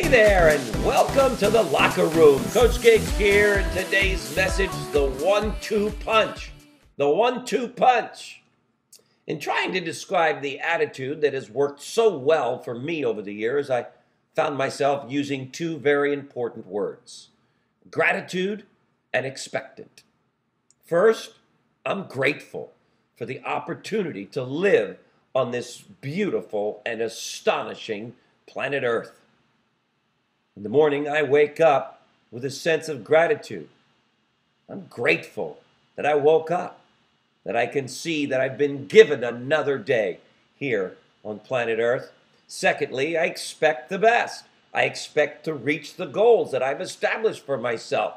there, and welcome to the locker room. Coach Giggs here, and today's message, the 1-2 punch. The 1-2 punch. In trying to describe the attitude that has worked so well for me over the years, I found myself using two very important words: gratitude and expectant. First, I'm grateful for the opportunity to live on this beautiful and astonishing planet Earth. In the morning, I wake up with a sense of gratitude. I'm grateful that I woke up, that I can see that I've been given another day here on planet Earth. Secondly, I expect the best. I expect to reach the goals that I've established for myself.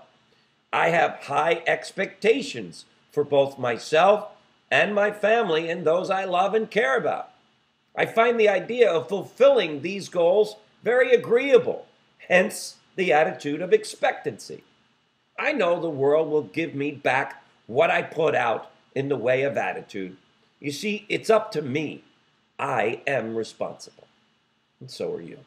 I have high expectations for both myself and my family and those I love and care about. I find the idea of fulfilling these goals very agreeable, hence the attitude of expectancy. I know the world will give me back what I put out in the way of attitude. You see, it's up to me. I am responsible. And so are you.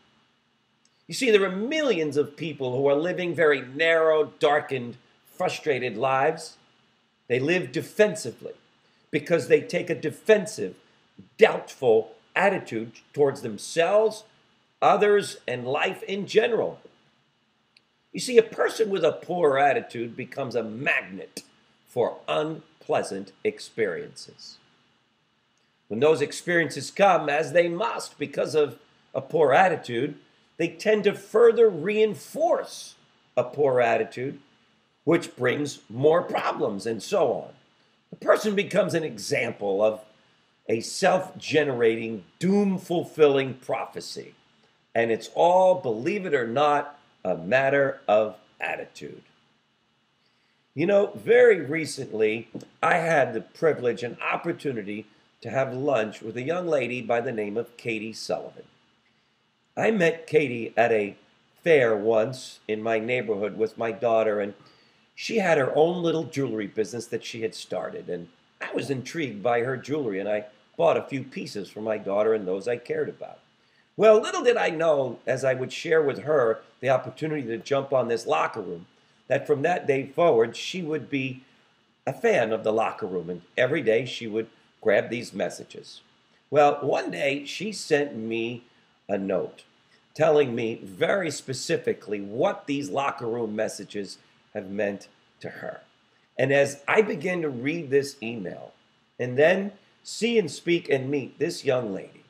You see, there are millions of people who are living very narrow, darkened, frustrated lives. They live defensively because they take a defensive, doubtful attitude towards themselves, others, and life in general. You see, a person with a poor attitude becomes a magnet for unpleasant experiences. When those experiences come, as they must because of a poor attitude, they tend to further reinforce a poor attitude, which brings more problems and so on. The person becomes an example of a self-generating, doom-fulfilling prophecy. And it's all, believe it or not, a matter of attitude. You know, very recently, I had the privilege and opportunity to have lunch with a young lady by the name of Katie Sullivan. I met Katie at a fair once in my neighborhood with my daughter, and she had her own little jewelry business that she had started, and I was intrigued by her jewelry, and I bought a few pieces for my daughter and those I cared about. Well, little did I know, as I would share with her the opportunity to jump on this locker room, that from that day forward, she would be a fan of the locker room, and every day she would grab these messages. Well, one day she sent me a note telling me very specifically what these locker room messages have meant to her. And as I began to read this email and then see and speak and meet this young lady,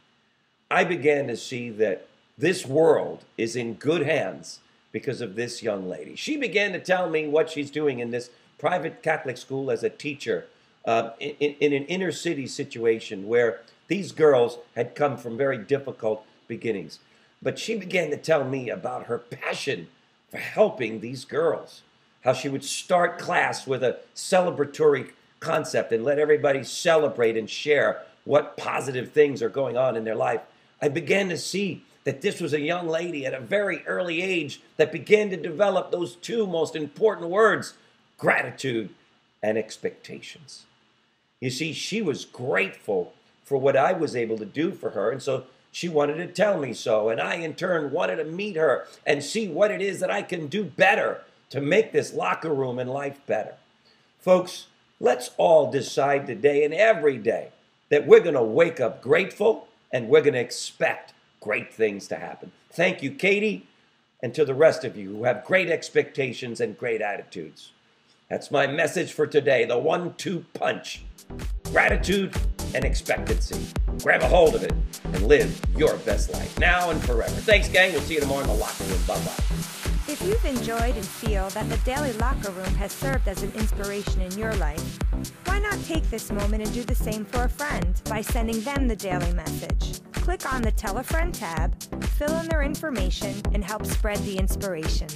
I began to see that this world is in good hands because of this young lady. She began to tell me what she's doing in this private Catholic school as a teacher in an inner city situation where these girls had come from very difficult beginnings. But she began to tell me about her passion for helping these girls, how she would start class with a celebratory concept and let everybody celebrate and share what positive things are going on in their life. I began to see that this was a young lady at a very early age that began to develop those two most important words: gratitude and expectations. You see, she was grateful for what I was able to do for her, and so she wanted to tell me so, and I in turn wanted to meet her and see what it is that I can do better to make this locker room and life better. Folks, let's all decide today and every day that we're going to wake up grateful and we're going to expect great things to happen. Thank you, Katie, and to the rest of you who have great expectations and great attitudes. That's my message for today, the 1-2 punch: gratitude and expectancy. Grab a hold of it and live your best life now and forever. Thanks, gang. We'll see you tomorrow in the locker room. Bye-bye. If you've enjoyed and feel that the Daily Locker Room has served as an inspiration in your life, why not take this moment and do the same for a friend by sending them the daily message? Click on the Tell a Friend tab, fill in their information, and help spread the inspiration.